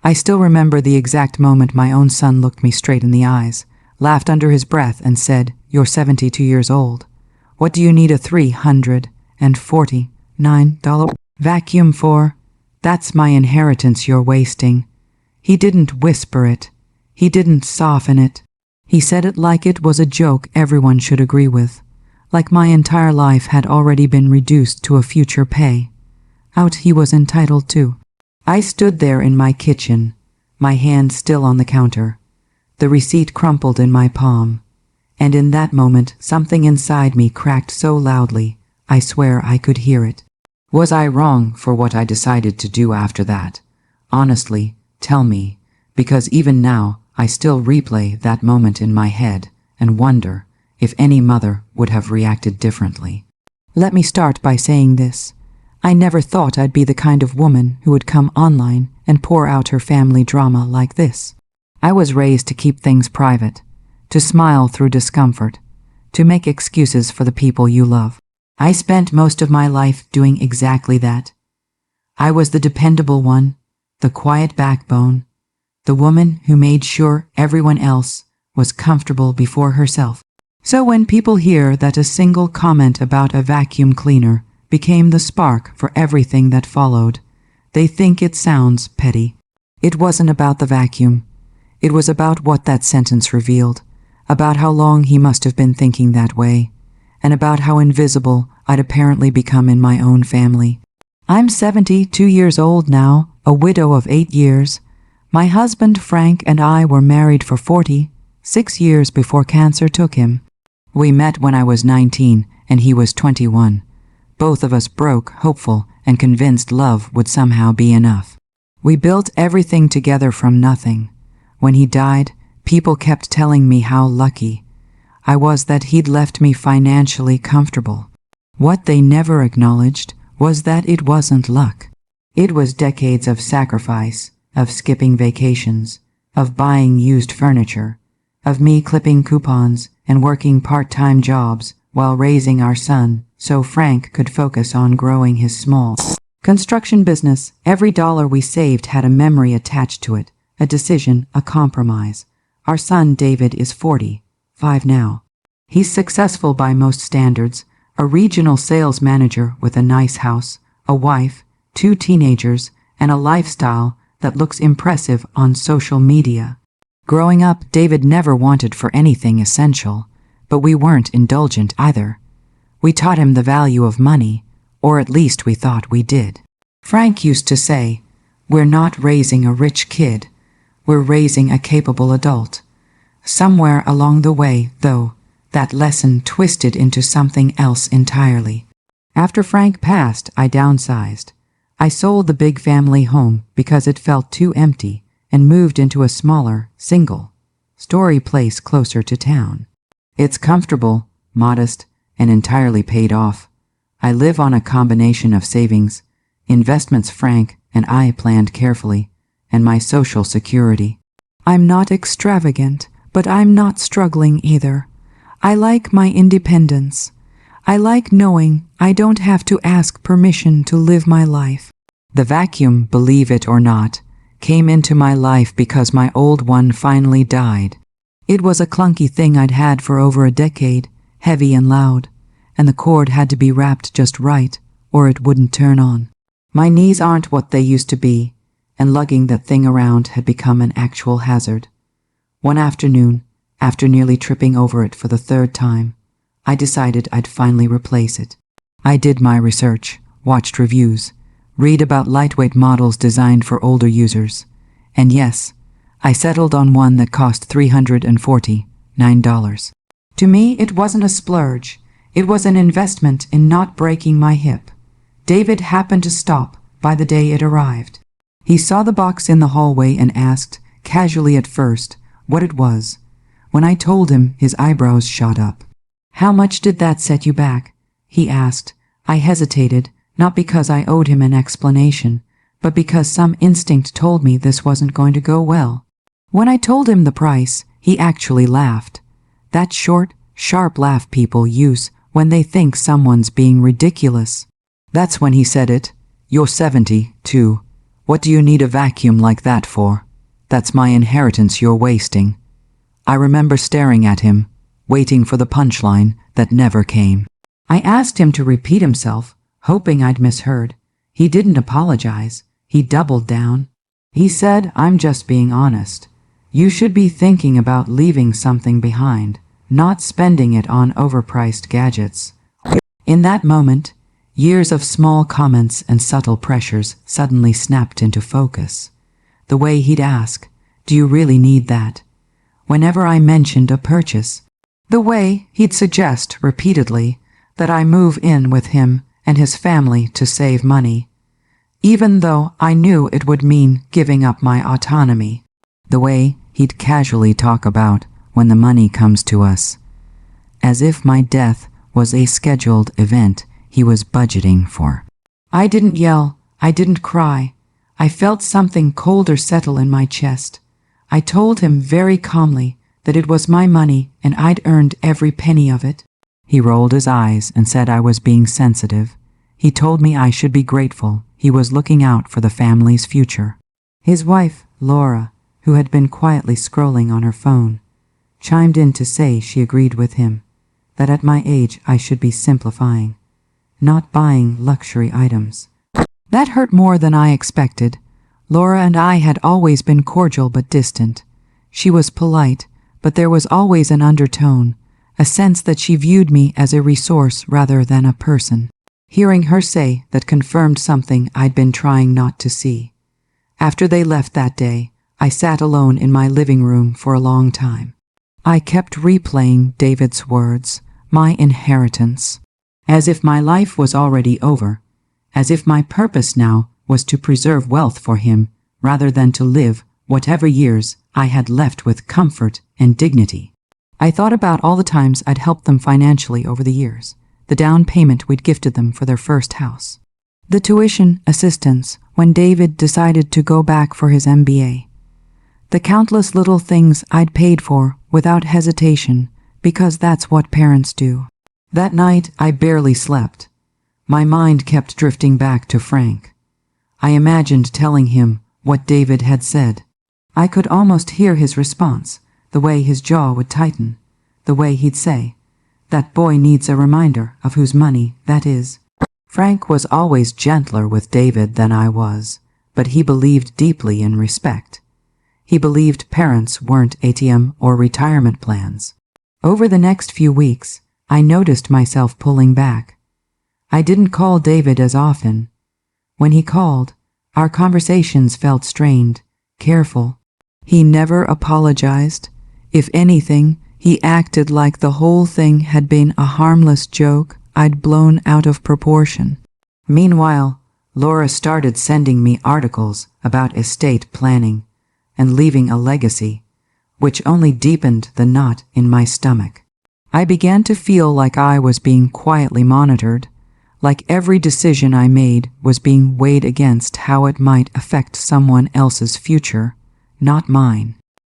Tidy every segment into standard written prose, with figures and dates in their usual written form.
I still remember the exact moment my own son looked me straight in the eyes, laughed under his breath, and said, "You're 72 years old. What do you need a $349 vacuum for? That's my inheritance you're wasting." He didn't whisper it. He didn't soften it. He said it like it was a joke everyone should agree with, like my entire life had already been reduced to a future payout he was entitled to. I stood there in my kitchen, my hand still on the counter, the receipt crumpled in my palm, and in that moment something inside me cracked so loudly, I swear I could hear it. Was I wrong for what I decided to do after that? Honestly, tell me, because even now I still replay that moment in my head and wonder if any mother would have reacted differently. Let me start by saying this. I never thought I'd be the kind of woman who would come online and pour out her family drama like this. I was raised to keep things private, to smile through discomfort, to make excuses for the people you love. I spent most of my life doing exactly that. I was the dependable one, the quiet backbone, the woman who made sure everyone else was comfortable before herself. So when people hear that a single comment about a vacuum cleaner became the spark for everything that followed, they think it sounds petty. It wasn't about the vacuum. It was about what that sentence revealed, about how long he must have been thinking that way, and about how invisible I'd apparently become in my own family. I'm 72 years old now, a widow of 8 years. My husband Frank and I were married for 46 years before cancer took him. We met when I was 19 and he was 21. Both of us broke, hopeful, and convinced love would somehow be enough. We built everything together from nothing. When he died, people kept telling me how lucky I was that he'd left me financially comfortable. What they never acknowledged was that it wasn't luck. It was decades of sacrifice, of skipping vacations, of buying used furniture, of me clipping coupons and working part-time jobs while raising our son so Frank could focus on growing his small construction business. Every dollar we saved had a memory attached to it, a decision, a compromise. Our son David is 45 now. He's successful by most standards, a regional sales manager with a nice house, a wife, 2 teenagers, and a lifestyle that looks impressive on social media. Growing up, David never wanted for anything essential, but we weren't indulgent either. We taught him the value of money, or at least we thought we did. Frank used to say, "We're not raising a rich kid, we're raising a capable adult." Somewhere along the way, though, that lesson twisted into something else entirely. After Frank passed, I downsized. I sold the big family home because it felt too empty and moved into a smaller, single-story place closer to town. It's comfortable, modest, and entirely paid off. I live on a combination of savings, investments Frank and I planned carefully, and my social security. I'm not extravagant, but I'm not struggling either. I like my independence. I like knowing I don't have to ask permission to live my life. The vacuum, believe it or not, came into my life because my old one finally died. It was a clunky thing I'd had for over a decade, heavy and loud, and the cord had to be wrapped just right, or it wouldn't turn on. My knees aren't what they used to be, and lugging that thing around had become an actual hazard. One afternoon, after nearly tripping over it for the 3rd time, I decided I'd finally replace it. I did my research, watched reviews, read about lightweight models designed for older users, and yes, I settled on one that cost $349. To me, it wasn't a splurge. It was an investment in not breaking my hip. David happened to stop by the day it arrived. He saw the box in the hallway and asked, casually at first, what it was. When I told him, his eyebrows shot up. "How much did that set you back?" he asked. I hesitated, not because I owed him an explanation, but because some instinct told me this wasn't going to go well. When I told him the price, he actually laughed. That short, sharp laugh people use when they think someone's being ridiculous. That's when he said it. "You're 72. What do you need a vacuum like that for? That's my inheritance you're wasting. I remember staring at him, waiting for the punchline that never came. I asked him to repeat himself, hoping I'd misheard. He didn't apologize. He doubled down. He said, "I'm just being honest. You should be thinking about leaving something behind, not spending it on overpriced gadgets." In that moment, years of small comments and subtle pressures suddenly snapped into focus. The way he'd ask, "Do you really need that?" whenever I mentioned a purchase. The way he'd suggest repeatedly that I move in with him and his family to save money, even though I knew it would mean giving up my autonomy. The way he'd casually talk about when the money comes to us, as if my death was a scheduled event he was budgeting for. I didn't yell, I didn't cry. I felt something colder settle in my chest. I told him very calmly that it was my money and I'd earned every penny of it. He rolled his eyes and said I was being sensitive. He told me I should be grateful he was looking out for the family's future. His wife, Laura, who had been quietly scrolling on her phone, chimed in to say she agreed with him, that at my age I should be simplifying, not buying luxury items. That hurt more than I expected. Laura and I had always been cordial but distant. She was polite, but there was always an undertone, a sense that she viewed me as a resource rather than a person. Hearing her say that confirmed something I'd been trying not to see. After they left that day, I sat alone in my living room for a long time. I kept replaying David's words, my inheritance, as if my life was already over, as if my purpose now was to preserve wealth for him rather than to live whatever years I had left with comfort and dignity. I thought about all the times I'd helped them financially over the years, the down payment we'd gifted them for their first house, the tuition assistance when David decided to go back for his MBA, the countless little things I'd paid for without hesitation because that's what parents do. That night I barely slept. My mind kept drifting back to Frank. I imagined telling him what David had said. I could almost hear his response, the way his jaw would tighten, the way he'd say, "That boy needs a reminder of whose money that is." Frank was always gentler with David than I was, but he believed deeply in respect. He believed parents weren't ATM or retirement plans. Over the next few weeks, I noticed myself pulling back. I didn't call David as often. When he called, our conversations felt strained, careful. He never apologized. If anything, he acted like the whole thing had been a harmless joke I'd blown out of proportion. Meanwhile, Laura started sending me articles about estate planning and leaving a legacy, which only deepened the knot in my stomach. I began to feel like I was being quietly monitored, like every decision I made was being weighed against how it might affect someone else's future, not mine.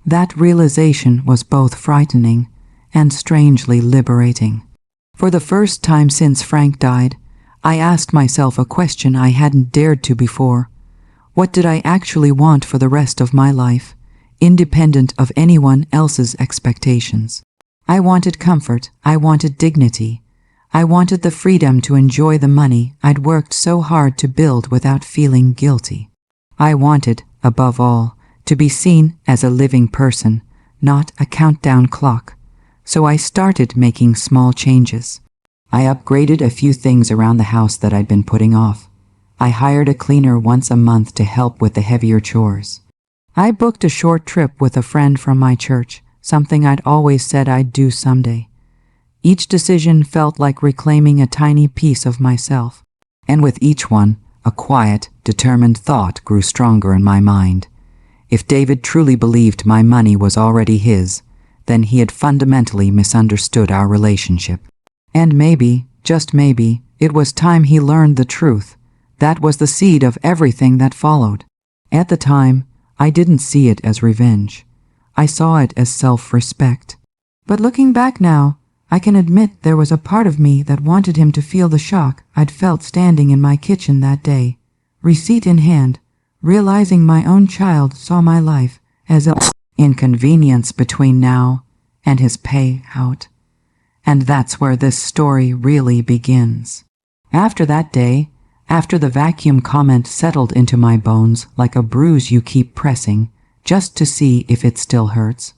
That realization was both frightening and strangely liberating. For the first time since Frank died, I asked myself a question I hadn't dared to before. What did I actually want for the rest of my life, independent of anyone else's expectations? I wanted comfort, I wanted dignity, I wanted the freedom to enjoy the money I'd worked so hard to build without feeling guilty. I wanted, above all, to be seen as a living person, not a countdown clock. So I started making small changes. I upgraded a few things around the house that I'd been putting off. I hired a cleaner once a month to help with the heavier chores. I booked a short trip with a friend from my church, something I'd always said I'd do someday. Each decision felt like reclaiming a tiny piece of myself. And with each one, a quiet, determined thought grew stronger in my mind. If David truly believed my money was already his, then he had fundamentally misunderstood our relationship. And maybe, just maybe, it was time he learned the truth. That was the seed of everything that followed. At the time, I didn't see it as revenge. I saw it as self-respect. But looking back now, I can admit there was a part of me that wanted him to feel the shock I'd felt standing in my kitchen that day, receipt in hand, realizing my own child saw my life as an inconvenience between now and his payout. And that's where this story really begins. After that day, after the vacuum comment settled into my bones like a bruise you keep pressing just to see if it still hurts,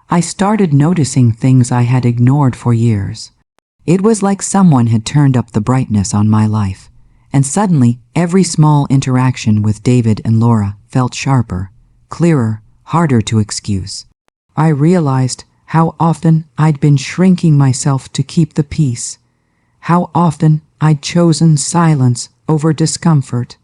I started noticing things I had ignored for years. It was like someone had turned up the brightness on my life, and suddenly every small interaction with David and Laura felt sharper, clearer, harder to excuse. I realized how often I'd been shrinking myself to keep the peace, how often I'd chosen silence over discomfort,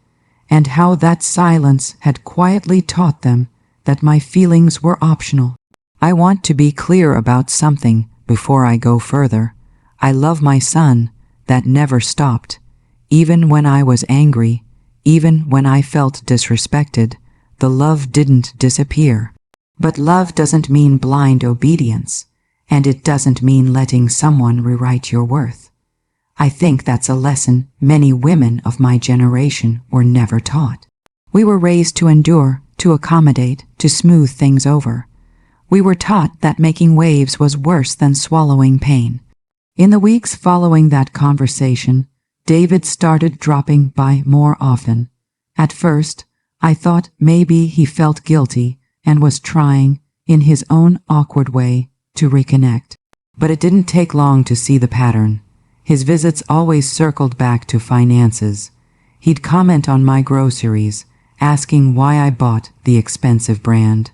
and how that silence had quietly taught them that my feelings were optional. I want to be clear about something before I go further. I love my son. That never stopped. Even when I was angry, even when I felt disrespected, the love didn't disappear. But love doesn't mean blind obedience, and it doesn't mean letting someone rewrite your worth. I think that's a lesson many women of my generation were never taught. We were raised to endure, to accommodate, to smooth things over. We were taught that making waves was worse than swallowing pain. In the weeks following that conversation, David started dropping by more often. At first, I thought maybe he felt guilty and was trying, in his own awkward way, to reconnect. But it didn't take long to see the pattern. His visits always circled back to finances. He'd comment on my groceries, asking why I bought the expensive brand.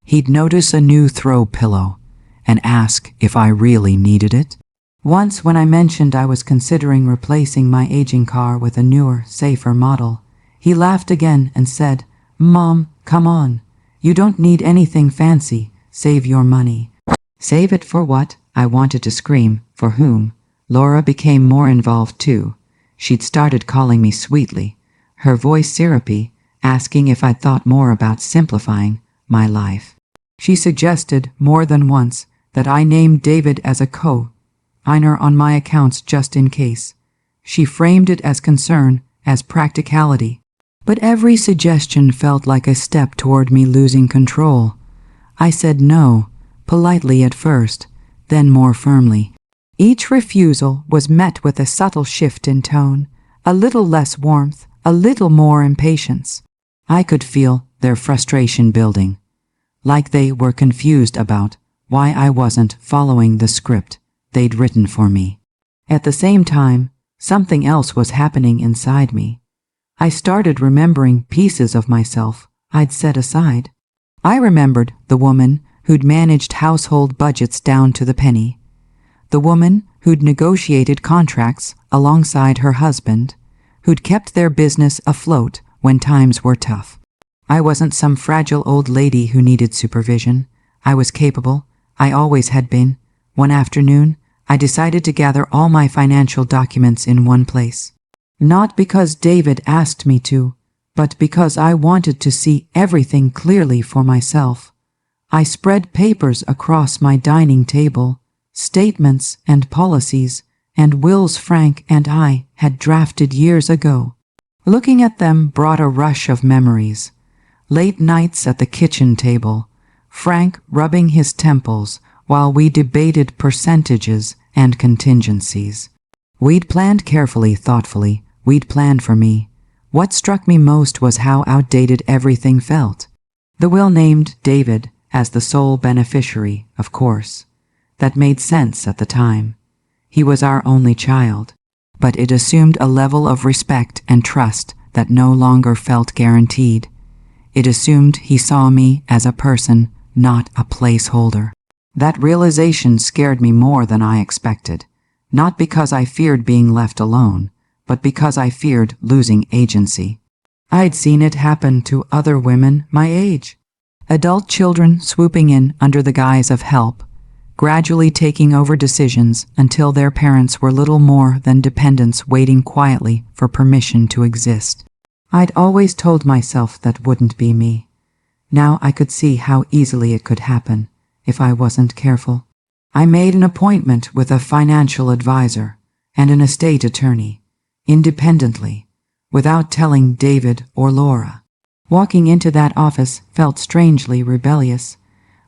He'd notice a new throw pillow and ask if I really needed it. Once when I mentioned I was considering replacing my aging car with a newer, safer model, he laughed again and said, "Mom, come on. You don't need anything fancy. Save your money." Save it for what? I wanted to scream. For whom? Laura became more involved too. She'd started calling me sweetly, her voice syrupy, asking if I'd thought more about simplifying my life. She suggested more than once that I name David as a co-signer on my accounts just in case. She framed it as concern, as practicality. But every suggestion felt like a step toward me losing control. I said no, politely at first, then more firmly. Each refusal was met with a subtle shift in tone, a little less warmth, a little more impatience. I could feel their frustration building, like they were confused about why I wasn't following the script they'd written for me. At the same time, something else was happening inside me. I started remembering pieces of myself I'd set aside. I remembered the woman who'd managed household budgets down to the penny, the woman who'd negotiated contracts alongside her husband, who'd kept their business afloat when times were tough. I wasn't some fragile old lady who needed supervision. I was capable. I always had been. One afternoon, I decided to gather all my financial documents in one place. Not because David asked me to, but because I wanted to see everything clearly for myself. I spread papers across my dining table, statements and policies, and wills Frank and I had drafted years ago. Looking at them brought a rush of memories. Late nights at the kitchen table, Frank rubbing his temples while we debated percentages and contingencies. We'd planned carefully, thoughtfully. We'd planned for me. What struck me most was how outdated everything felt. The will named David as the sole beneficiary, of course. That made sense at the time. He was our only child. But it assumed a level of respect and trust that no longer felt guaranteed. It assumed he saw me as a person, not a placeholder. That realization scared me more than I expected, not because I feared being left alone, but because I feared losing agency. I'd seen it happen to other women my age. Adult children swooping in under the guise of help, gradually taking over decisions until their parents were little more than dependents waiting quietly for permission to exist. I'd always told myself that wouldn't be me. Now I could see how easily it could happen if I wasn't careful. I made an appointment with a financial advisor and an estate attorney, independently, without telling David or Laura. Walking into that office felt strangely rebellious,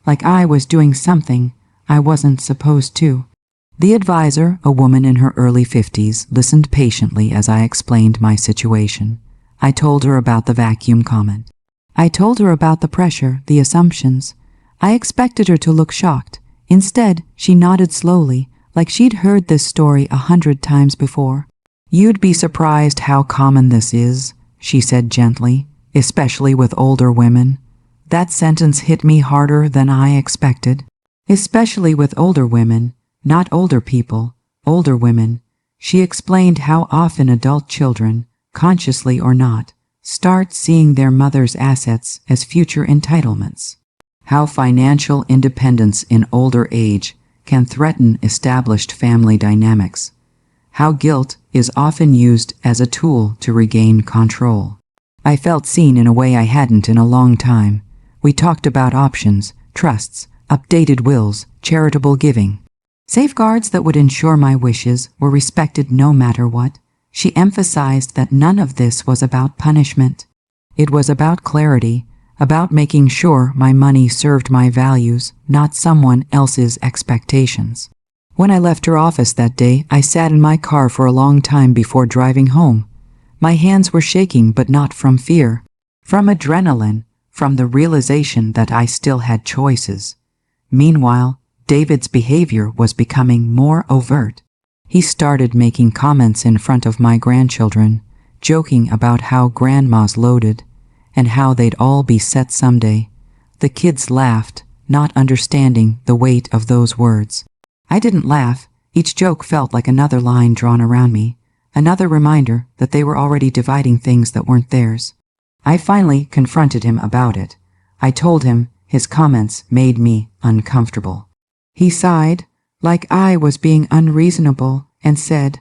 like I was doing something I wasn't supposed to. The advisor, a woman in her early 50s, listened patiently as I explained my situation. I told her about the vacuum comment. I told her about the pressure, the assumptions. I expected her to look shocked. Instead, she nodded slowly, like she'd heard this story 100 times before. "You'd be surprised how common this is," she said gently, "especially with older women." That sentence hit me harder than I expected. Especially with older women, not older people, older women. She explained how often adult children, consciously or not, start seeing their mother's assets as future entitlements. How financial independence in older age can threaten established family dynamics. How guilt is often used as a tool to regain control. I felt seen in a way I hadn't in a long time. We talked about options, trusts, updated wills, charitable giving. Safeguards that would ensure my wishes were respected no matter what. She emphasized that none of this was about punishment. It was about clarity, about making sure my money served my values, not someone else's expectations. When I left her office that day, I sat in my car for a long time before driving home. My hands were shaking, but not from fear, from adrenaline, from the realization that I still had choices. Meanwhile, David's behavior was becoming more overt. He started making comments in front of my grandchildren, joking about how grandma's loaded and how they'd all be set someday. The kids laughed, not understanding the weight of those words. I didn't laugh. Each joke felt like another line drawn around me, another reminder that they were already dividing things that weren't theirs. I finally confronted him about it. I told him his comments made me uncomfortable. He sighed, like I was being unreasonable, and said,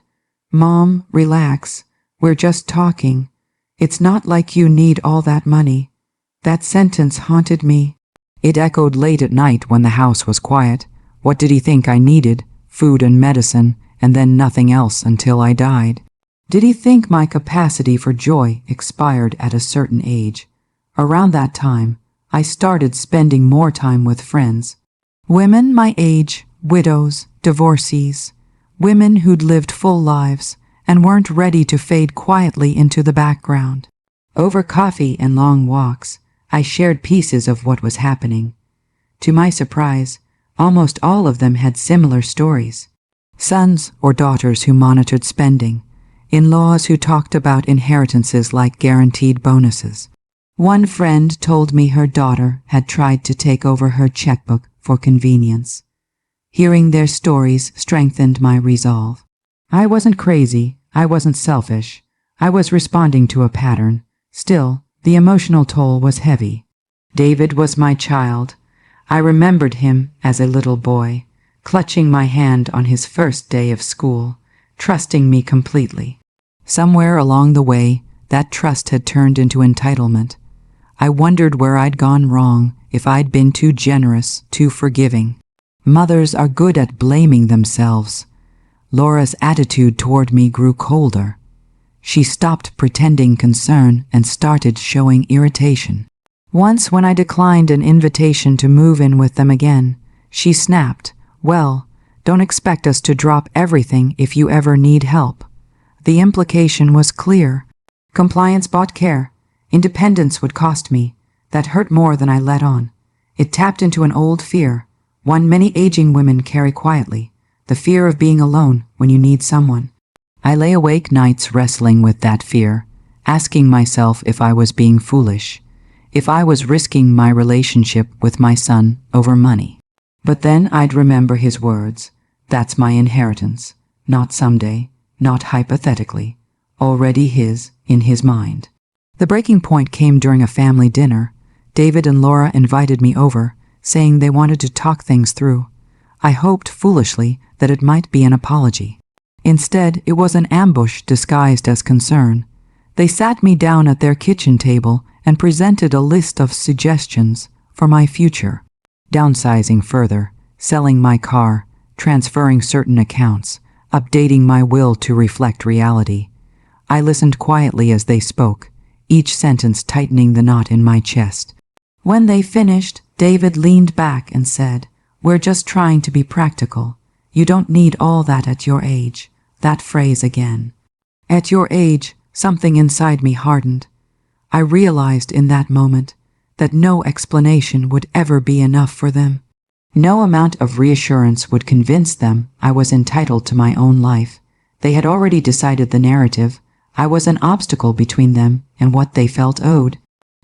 "Mom, relax. We're just talking. It's not like you need all that money." That sentence haunted me. It echoed late at night when the house was quiet. What did he think I needed? Food and medicine, and then nothing else until I died. Did he think my capacity for joy expired at a certain age? Around that time, I started spending more time with friends. Women my age, widows, divorcees, women who'd lived full lives and weren't ready to fade quietly into the background. Over coffee and long walks, I shared pieces of what was happening. To my surprise, almost all of them had similar stories. Sons or daughters who monitored spending, in-laws who talked about inheritances like guaranteed bonuses. One friend told me her daughter had tried to take over her checkbook for convenience. Hearing their stories strengthened my resolve. I wasn't crazy, I wasn't selfish, I was responding to a pattern. Still, the emotional toll was heavy. David was my child. I remembered him as a little boy, clutching my hand on his first day of school, trusting me completely. Somewhere along the way, that trust had turned into entitlement. I wondered where I'd gone wrong, if I'd been too generous, too forgiving. Mothers are good at blaming themselves. Laura's attitude toward me grew colder. She stopped pretending concern and started showing irritation. Once, when I declined an invitation to move in with them again, she snapped, "Well, don't expect us to drop everything if you ever need help." The implication was clear. Compliance bought care. Independence would cost me. That hurt more than I let on. It tapped into an old fear, one many aging women carry quietly, the fear of being alone when you need someone. I lay awake nights wrestling with that fear, asking myself if I was being foolish, if I was risking my relationship with my son over money. But then I'd remember his words, "That's my inheritance, not someday, not hypothetically, already his in his mind." The breaking point came during a family dinner. David and Laura invited me over, saying they wanted to talk things through. I hoped foolishly that it might be an apology. Instead, it was an ambush disguised as concern. They sat me down at their kitchen table and presented a list of suggestions for my future. Downsizing further, selling my car, transferring certain accounts, updating my will to reflect reality. I listened quietly as they spoke, each sentence tightening the knot in my chest. When they finished, David leaned back and said, "We're just trying to be practical. You don't need all that at your age." That phrase again. At your age, something inside me hardened. I realized in that moment that no explanation would ever be enough for them. No amount of reassurance would convince them I was entitled to my own life. They had already decided the narrative. I was an obstacle between them and what they felt owed.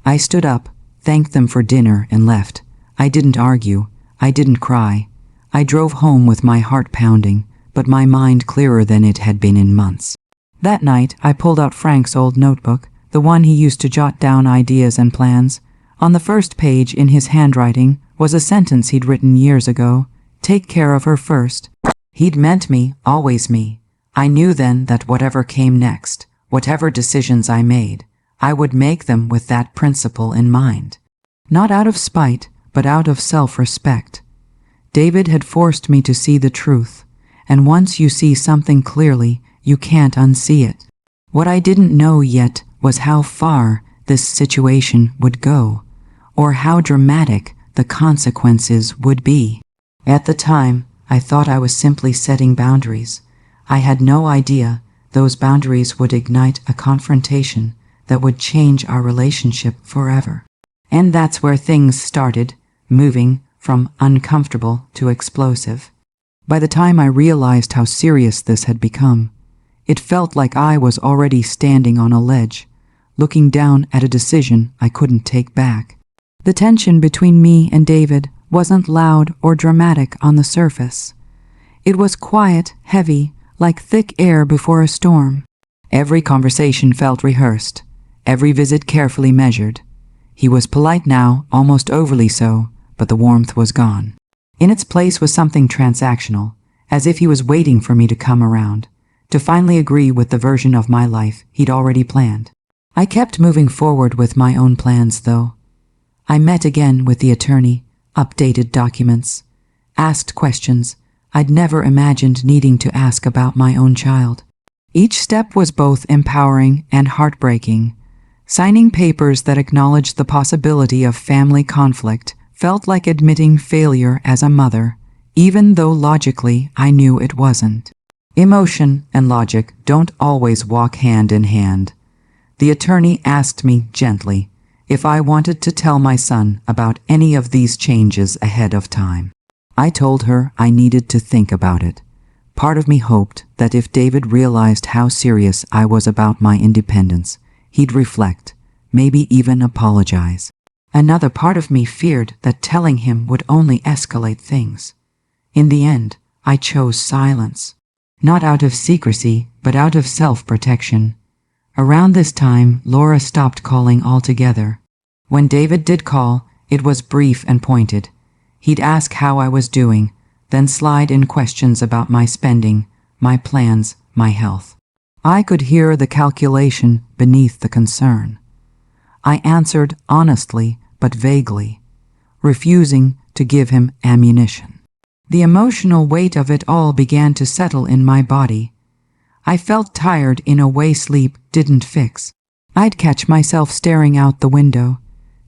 I stood up, thanked them for dinner, and left. I didn't argue. I didn't cry. I drove home with my heart pounding, but my mind clearer than it had been in months. That night, I pulled out Frank's old notebook, the one he used to jot down ideas and plans. On the first page, in his handwriting, was a sentence he'd written years ago: "Take care of her first." He'd meant me, always me. I knew then that whatever came next, whatever decisions I made, I would make them with that principle in mind. Not out of spite, but out of self-respect. David had forced me to see the truth, and once you see something clearly, you can't unsee it. What I didn't know yet was how far this situation would go, or how dramatic the consequences would be. At the time, I thought I was simply setting boundaries. I had no idea those boundaries would ignite a confrontation that would change our relationship forever. And that's where things started, moving from uncomfortable to explosive. By the time I realized how serious this had become, it felt like I was already standing on a ledge, looking down at a decision I couldn't take back. The tension between me and David wasn't loud or dramatic on the surface. It was quiet, heavy, like thick air before a storm. Every conversation felt rehearsed, every visit carefully measured. He was polite now, almost overly so, but the warmth was gone. In its place was something transactional, as if he was waiting for me to come around, to finally agree with the version of my life he'd already planned. I kept moving forward with my own plans, though. I met again with the attorney, updated documents, asked questions I'd never imagined needing to ask about my own child. Each step was both empowering and heartbreaking. Signing papers that acknowledged the possibility of family conflict felt like admitting failure as a mother, even though logically I knew it wasn't. Emotion and logic don't always walk hand in hand. The attorney asked me gently if I wanted to tell my son about any of these changes ahead of time. I told her I needed to think about it. Part of me hoped that if David realized how serious I was about my independence, he'd reflect, maybe even apologize. Another part of me feared that telling him would only escalate things. In the end, I chose silence. Not out of secrecy, but out of self-protection. Around this time, Laura stopped calling altogether. When David did call, it was brief and pointed. He'd ask how I was doing, then slide in questions about my spending, my plans, my health. I could hear the calculation beneath the concern. I answered honestly but vaguely, refusing to give him ammunition. The emotional weight of it all began to settle in my body. I felt tired in a way sleep didn't fix. I'd catch myself staring out the window,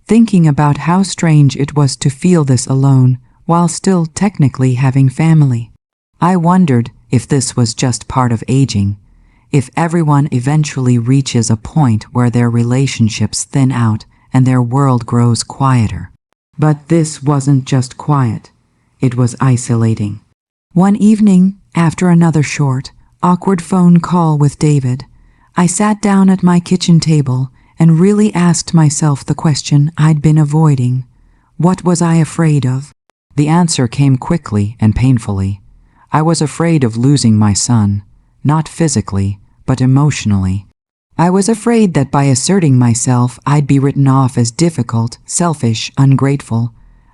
thinking about how strange it was to feel this alone while still technically having family. I wondered if this was just part of aging, if everyone eventually reaches a point where their relationships thin out and their world grows quieter. But this wasn't just quiet. It was isolating. One evening, after another short, awkward phone call with David, I sat down at my kitchen table and really asked myself the question I'd been avoiding. What was I afraid of? The answer came quickly and painfully. I was afraid of losing my son, not physically, but emotionally. I was afraid that by asserting myself, I'd be written off as difficult, selfish, ungrateful.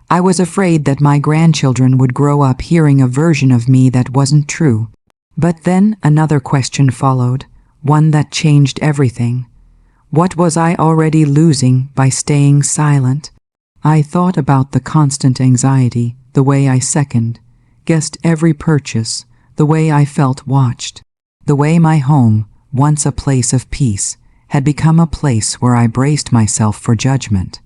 I was afraid that my grandchildren would grow up hearing a version of me that wasn't true. But then another question followed, one that changed everything. What was I already losing by staying silent? I thought about the constant anxiety, the way I guessed every purchase, the way I felt watched, the way my home, once a place of peace, had become a place where I braced myself for judgment.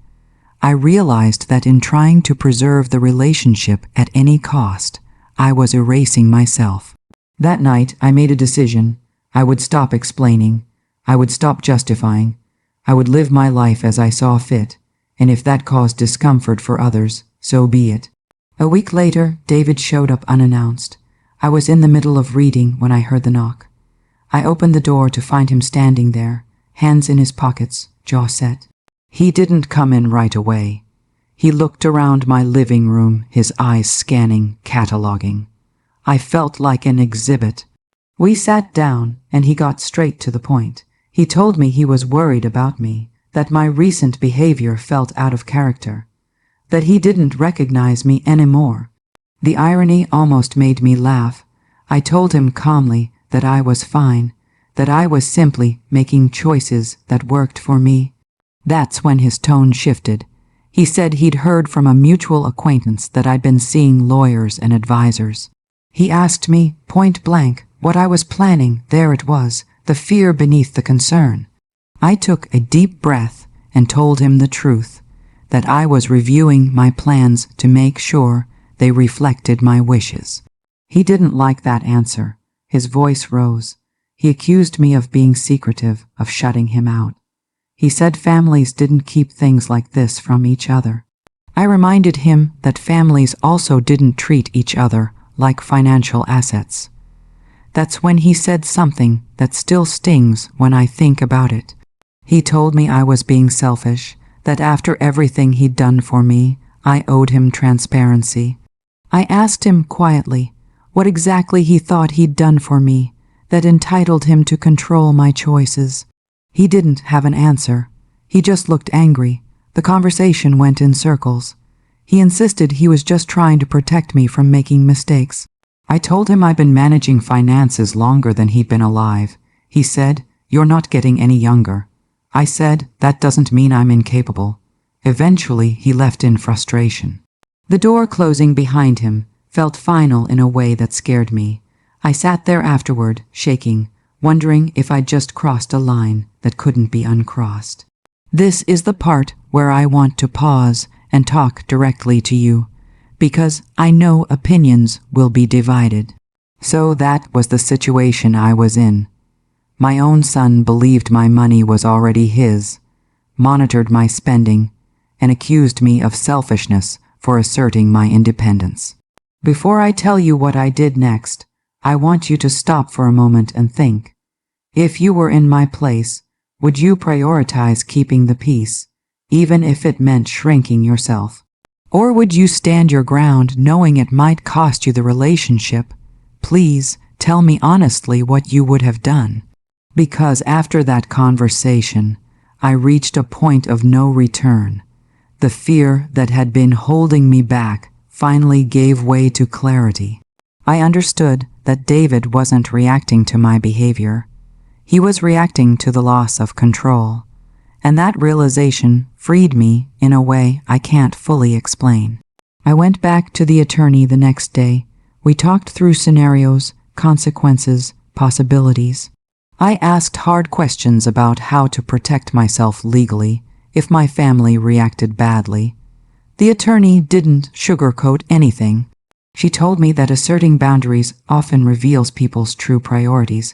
I realized that in trying to preserve the relationship at any cost, I was erasing myself. That night, I made a decision. I would stop explaining. I would stop justifying. I would live my life as I saw fit, and if that caused discomfort for others, so be it. A week later, David showed up unannounced. I was in the middle of reading when I heard the knock. I opened the door to find him standing there, hands in his pockets, jaw set. He didn't come in right away. He looked around my living room, his eyes scanning, cataloging. I felt like an exhibit. We sat down, and he got straight to the point. He told me he was worried about me, that my recent behavior felt out of character, that he didn't recognize me anymore. The irony almost made me laugh. I told him calmly that I was fine, that I was simply making choices that worked for me. That's when his tone shifted. He said he'd heard from a mutual acquaintance that I'd been seeing lawyers and advisors. He asked me, point blank, what I was planning. There it was, the fear beneath the concern. I took a deep breath and told him the truth, that I was reviewing my plans to make sure they reflected my wishes. He didn't like that answer. His voice rose. He accused me of being secretive, of shutting him out. He said families didn't keep things like this from each other. I reminded him that families also didn't treat each other like financial assets. That's when he said something that still stings when I think about it. He told me I was being selfish, that after everything he'd done for me, I owed him transparency. I asked him quietly what exactly he thought he'd done for me that entitled him to control my choices. He didn't have an answer. He just looked angry. The conversation went in circles. He insisted he was just trying to protect me from making mistakes. I told him I'd been managing finances longer than he'd been alive. He said, "You're not getting any younger." I said, "That doesn't mean I'm incapable." Eventually, he left in frustration. The door closing behind him felt final in a way that scared me. I sat there afterward, shaking, wondering if I'd just crossed a line that couldn't be uncrossed. This is the part where I want to pause and talk directly to you, because I know opinions will be divided. So that was the situation I was in. My own son believed my money was already his, monitored my spending, and accused me of selfishness for asserting my independence. Before I tell you what I did next, I want you to stop for a moment and think. If you were in my place, would you prioritize keeping the peace, even if it meant shrinking yourself? Or would you stand your ground knowing it might cost you the relationship? Please tell me honestly what you would have done. Because after that conversation, I reached a point of no return. The fear that had been holding me back finally gave way to clarity. I understood that David wasn't reacting to my behavior. He was reacting to the loss of control. And that realization freed me in a way I can't fully explain. I went back to the attorney the next day. We talked through scenarios, consequences, possibilities. I asked hard questions about how to protect myself legally if my family reacted badly. The attorney didn't sugarcoat anything. She told me that asserting boundaries often reveals people's true priorities,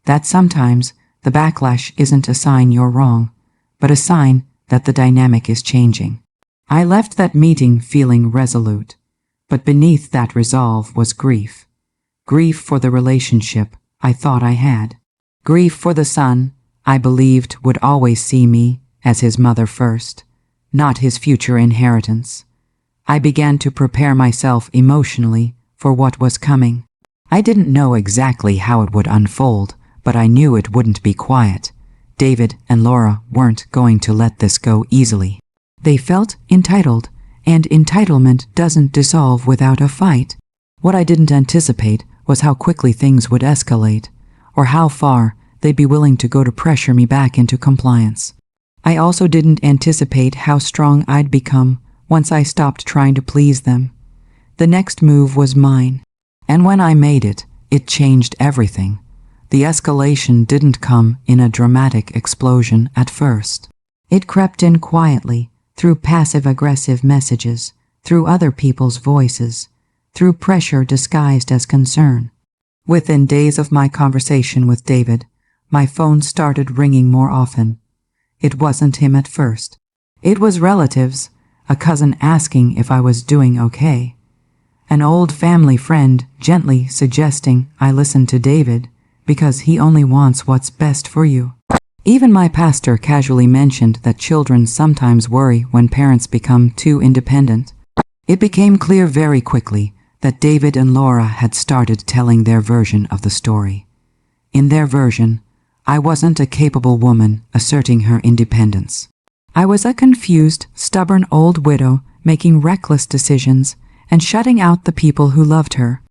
that sometimes the backlash isn't a sign you're wrong, but a sign that the dynamic is changing. I left that meeting feeling resolute, but beneath that resolve was grief. Grief for the relationship I thought I had. Grief for the son I believed would always see me as his mother first, not his future inheritance. I began to prepare myself emotionally for what was coming. I didn't know exactly how it would unfold, but I knew it wouldn't be quiet. David and Laura weren't going to let this go easily. They felt entitled, and entitlement doesn't dissolve without a fight. What I didn't anticipate was how quickly things would escalate, or how far they'd be willing to go to pressure me back into compliance. I also didn't anticipate how strong I'd become once I stopped trying to please them. The next move was mine, and when I made it, it changed everything. The escalation didn't come in a dramatic explosion at first. It crept in quietly, through passive-aggressive messages, through other people's voices, through pressure disguised as concern. Within days of my conversation with David, my phone started ringing more often. It wasn't him at first. It was relatives, a cousin asking if I was doing okay, an old family friend gently suggesting I listen to David because he only wants what's best for you. Even my pastor casually mentioned that children sometimes worry when parents become too independent. It became clear very quickly that David and Laura had started telling their version of the story. In their version, I wasn't a capable woman asserting her independence. I was a confused, stubborn old widow making reckless decisions and shutting out the people who loved her.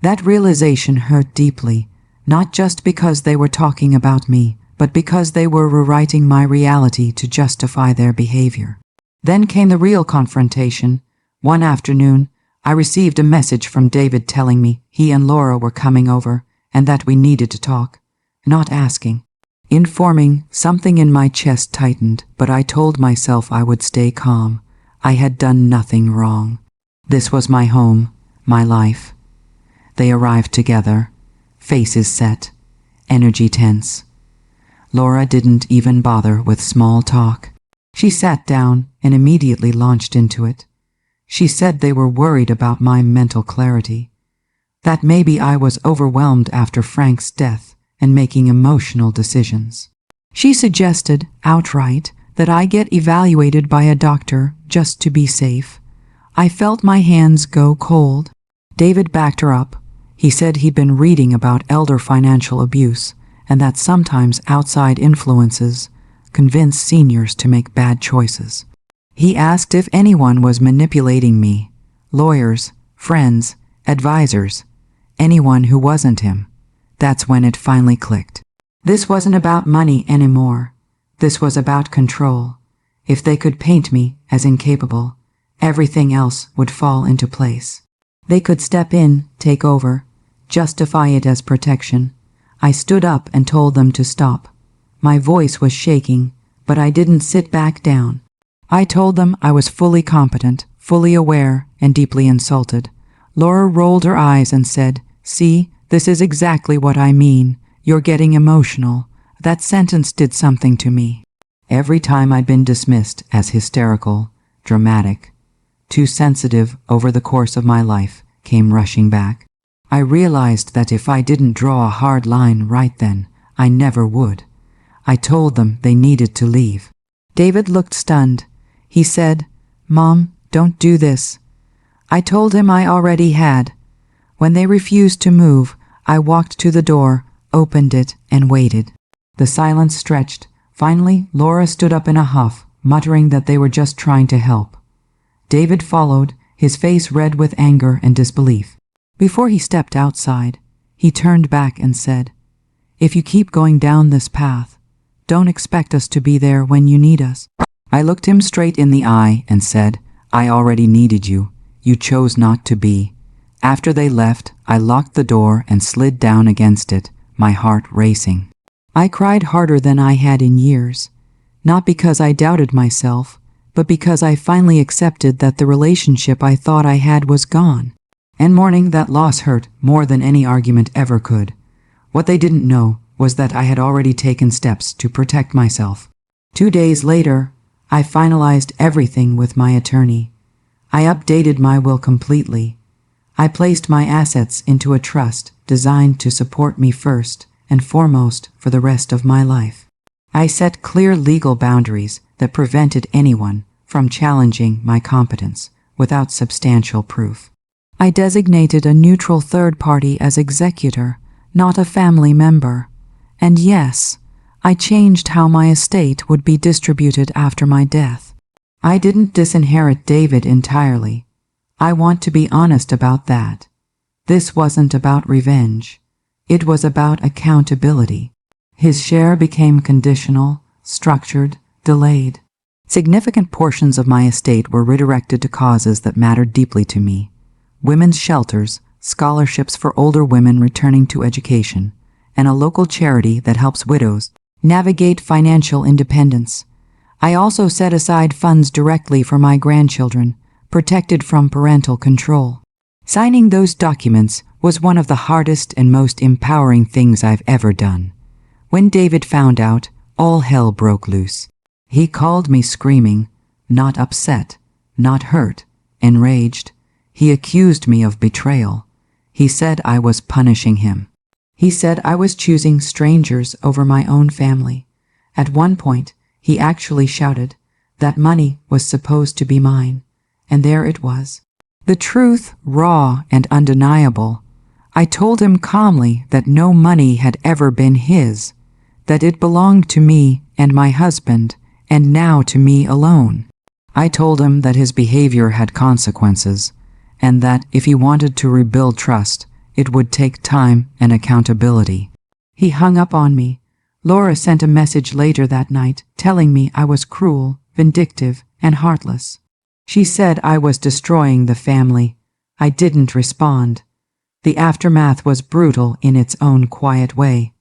That realization hurt deeply, not just because they were talking about me, but because they were rewriting my reality to justify their behavior. Then came the real confrontation. One afternoon, I received a message from David telling me he and Laura were coming over and that we needed to talk. Not asking. Informing, something in my chest tightened, but I told myself I would stay calm. I had done nothing wrong. This was my home, my life. They arrived together, faces set, energy tense. Laura didn't even bother with small talk. She sat down and immediately launched into it. She said they were worried about my mental clarity, that maybe I was overwhelmed after Frank's death and making emotional decisions. She suggested, outright, that I get evaluated by a doctor just to be safe. I felt my hands go cold. David backed her up. He said he'd been reading about elder financial abuse and that sometimes outside influences convince seniors to make bad choices. He asked if anyone was manipulating me, lawyers, friends, advisors, anyone who wasn't him. That's when it finally clicked. This wasn't about money anymore. This was about control. If they could paint me as incapable, everything else would fall into place. They could step in, take over, justify it as protection. I stood up and told them to stop. My voice was shaking, but I didn't sit back down. I told them I was fully competent, fully aware, and deeply insulted. Laura rolled her eyes and said, "See, this is exactly what I mean. You're getting emotional." That sentence did something to me. Every time I'd been dismissed as hysterical, dramatic, too sensitive over the course of my life came rushing back. I realized that if I didn't draw a hard line right then, I never would. I told them they needed to leave. David looked stunned. He said, "Mom, don't do this." I told him I already had. When they refused to move, I walked to the door, opened it, and waited. The silence stretched. Finally, Laura stood up in a huff, muttering that they were just trying to help. David followed, his face red with anger and disbelief. Before he stepped outside, he turned back and said, "If you keep going down this path, don't expect us to be there when you need us." I looked him straight in the eye and said, "I already needed you. You chose not to be." After they left, I locked the door and slid down against it, my heart racing. I cried harder than I had in years, not because I doubted myself, but because I finally accepted that the relationship I thought I had was gone. And mourning that loss hurt more than any argument ever could. What they didn't know was that I had already taken steps to protect myself. 2 days later, I finalized everything with my attorney. I updated my will completely. I placed my assets into a trust designed to support me first and foremost for the rest of my life. I set clear legal boundaries that prevented anyone from challenging my competence without substantial proof. I designated a neutral third party as executor, not a family member. And yes, I changed how my estate would be distributed after my death. I didn't disinherit David entirely. I want to be honest about that. This wasn't about revenge. It was about accountability. His share became conditional, structured, delayed. Significant portions of my estate were redirected to causes that mattered deeply to me. Women's shelters, scholarships for older women returning to education, and a local charity that helps widows navigate financial independence. I also set aside funds directly for my grandchildren, protected from parental control. Signing those documents was one of the hardest and most empowering things I've ever done. When David found out, all hell broke loose. He called me screaming, not upset, not hurt, enraged. He accused me of betrayal. He said I was punishing him. He said I was choosing strangers over my own family. At one point, he actually shouted that money was supposed to be mine, and there it was. The truth, raw and undeniable. I told him calmly that no money had ever been his, that it belonged to me and my husband, and now to me alone. I told him that his behavior had consequences, and that if he wanted to rebuild trust, it would take time and accountability. He hung up on me. Laura sent a message later that night telling me I was cruel, vindictive, and heartless. She said I was destroying the family. I didn't respond. The aftermath was brutal in its own quiet way.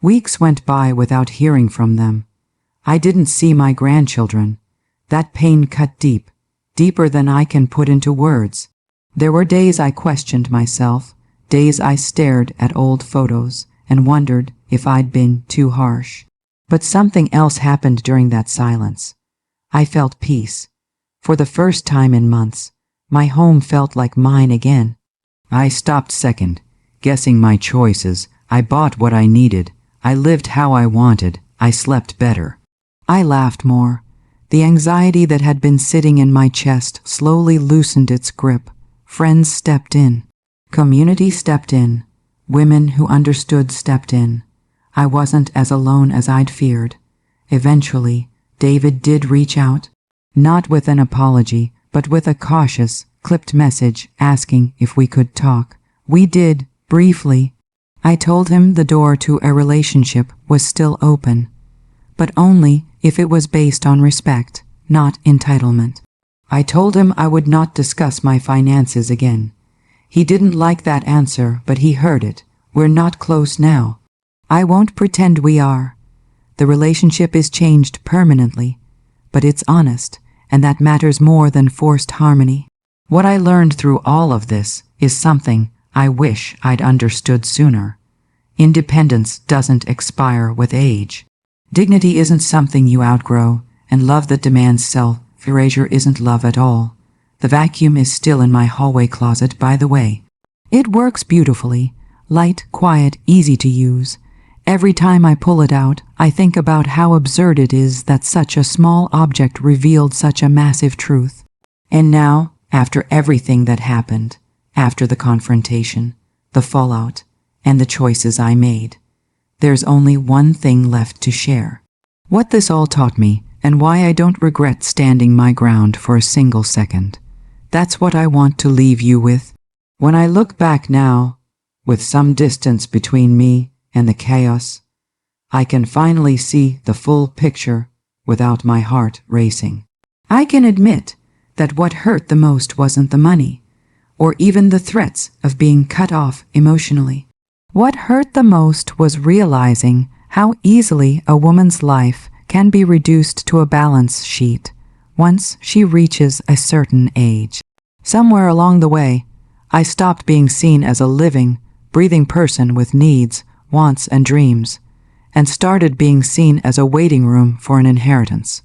Weeks went by without hearing from them. I didn't see my grandchildren. That pain cut deep, deeper than I can put into words. There were days I questioned myself, days I stared at old photos and wondered if I'd been too harsh. But something else happened during that silence. I felt peace. For the first time in months, my home felt like mine again. I stopped second, guessing my choices. I bought what I needed. I lived how I wanted. I slept better. I laughed more. The anxiety that had been sitting in my chest slowly loosened its grip. Friends stepped in. Community stepped in. Women who understood stepped in. I wasn't as alone as I'd feared. Eventually, David did reach out, not with an apology, but with a cautious, clipped message asking if we could talk. We did, briefly. I told him the door to a relationship was still open, but only if it was based on respect, not entitlement. I told him I would not discuss my finances again. He didn't like that answer, but he heard it. We're not close now. I won't pretend we are. The relationship is changed permanently, but it's honest, and that matters more than forced harmony. What I learned through all of this is something I wish I'd understood sooner. Independence doesn't expire with age. Dignity isn't something you outgrow, and love that demands self-erasure isn't love at all. The vacuum is still in my hallway closet, by the way. It works beautifully, light, quiet, easy to use. Every time I pull it out, I think about how absurd it is that such a small object revealed such a massive truth. And now, after everything that happened, after the confrontation, the fallout, and the choices I made, there's only one thing left to share. What this all taught me, and why I don't regret standing my ground for a single second. That's what I want to leave you with. When I look back now, with some distance between me and the chaos, I can finally see the full picture without my heart racing. I can admit that what hurt the most wasn't the money, or even the threats of being cut off emotionally. What hurt the most was realizing how easily a woman's life can be reduced to a balance sheet once she reaches a certain age. Somewhere along the way, I stopped being seen as a living, breathing person with needs, wants, and dreams, and started being seen as a waiting room for an inheritance.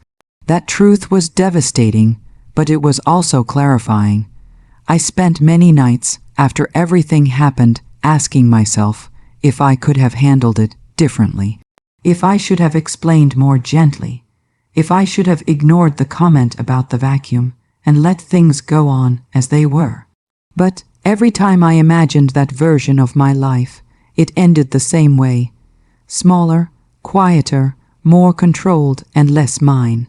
That truth was devastating, but it was also clarifying. I spent many nights after everything happened asking myself if I could have handled it differently, if I should have explained more gently, if I should have ignored the comment about the vacuum and let things go on as they were. But every time I imagined that version of my life, it ended the same way. Smaller, quieter, more controlled, and less mine.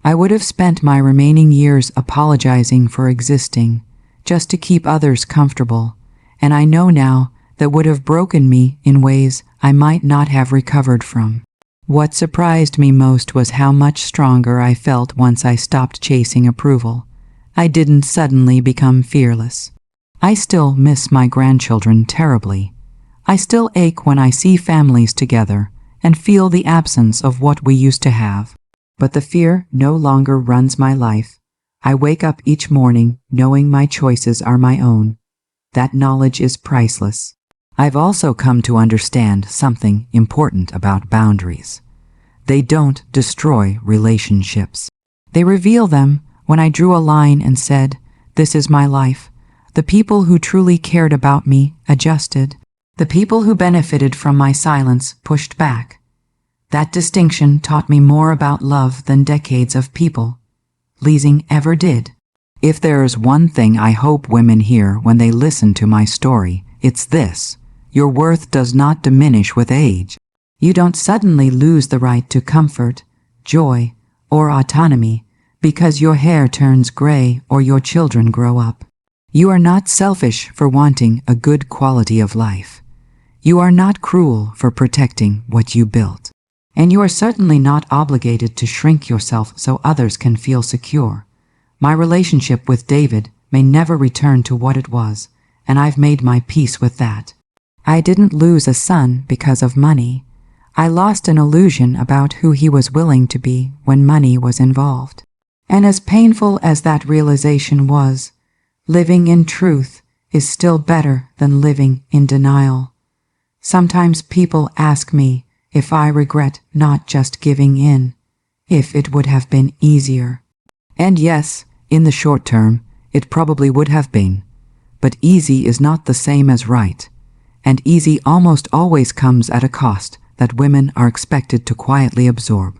I would have spent my remaining years apologizing for existing, just to keep others comfortable, and I know now that would have broken me in ways I might not have recovered from. What surprised me most was how much stronger I felt once I stopped chasing approval. I didn't suddenly become fearless. I still miss my grandchildren terribly. I still ache when I see families together and feel the absence of what we used to have. But the fear no longer runs my life. I wake up each morning knowing my choices are my own. That knowledge is priceless. I've also come to understand something important about boundaries. They don't destroy relationships. They reveal them. When I drew a line and said, "This is my life," the people who truly cared about me adjusted. The people who benefited from my silence pushed back. That distinction taught me more about love than decades of people pleasing ever did. If there is one thing I hope women hear when they listen to my story, it's this: your worth does not diminish with age. You don't suddenly lose the right to comfort, joy, or autonomy because your hair turns gray or your children grow up. You are not selfish for wanting a good quality of life. You are not cruel for protecting what you built. And you are certainly not obligated to shrink yourself so others can feel secure. My relationship with David may never return to what it was, and I've made my peace with that. I didn't lose a son because of money. I lost an illusion about who he was willing to be when money was involved. And as painful as that realization was, living in truth is still better than living in denial. Sometimes people ask me if I regret not just giving in, if it would have been easier. And yes, in the short term, it probably would have been. But easy is not the same as right. And easy almost always comes at a cost that women are expected to quietly absorb.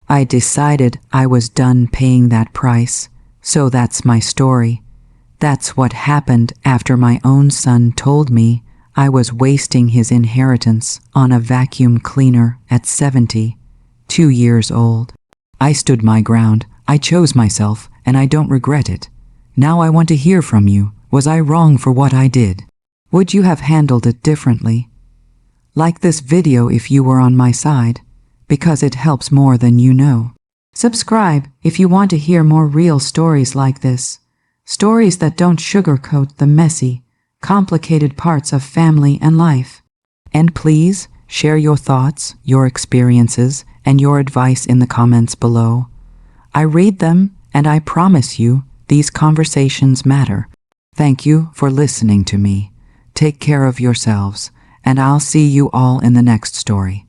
I decided I was done paying that price, so that's my story. That's what happened after my own son told me I was wasting his inheritance on a vacuum cleaner at 70, 2 years old. I stood my ground, I chose myself, and I don't regret it. Now I want to hear from you. Was I wrong for what I did? Would you have handled it differently? Like this video if you were on my side, because it helps more than you know. Subscribe if you want to hear more real stories like this. Stories that don't sugarcoat the messy, complicated parts of family and life. And please share your thoughts, your experiences, and your advice in the comments below. I read them, and I promise you, these conversations matter. Thank you for listening to me. Take care of yourselves, and I'll see you all in the next story.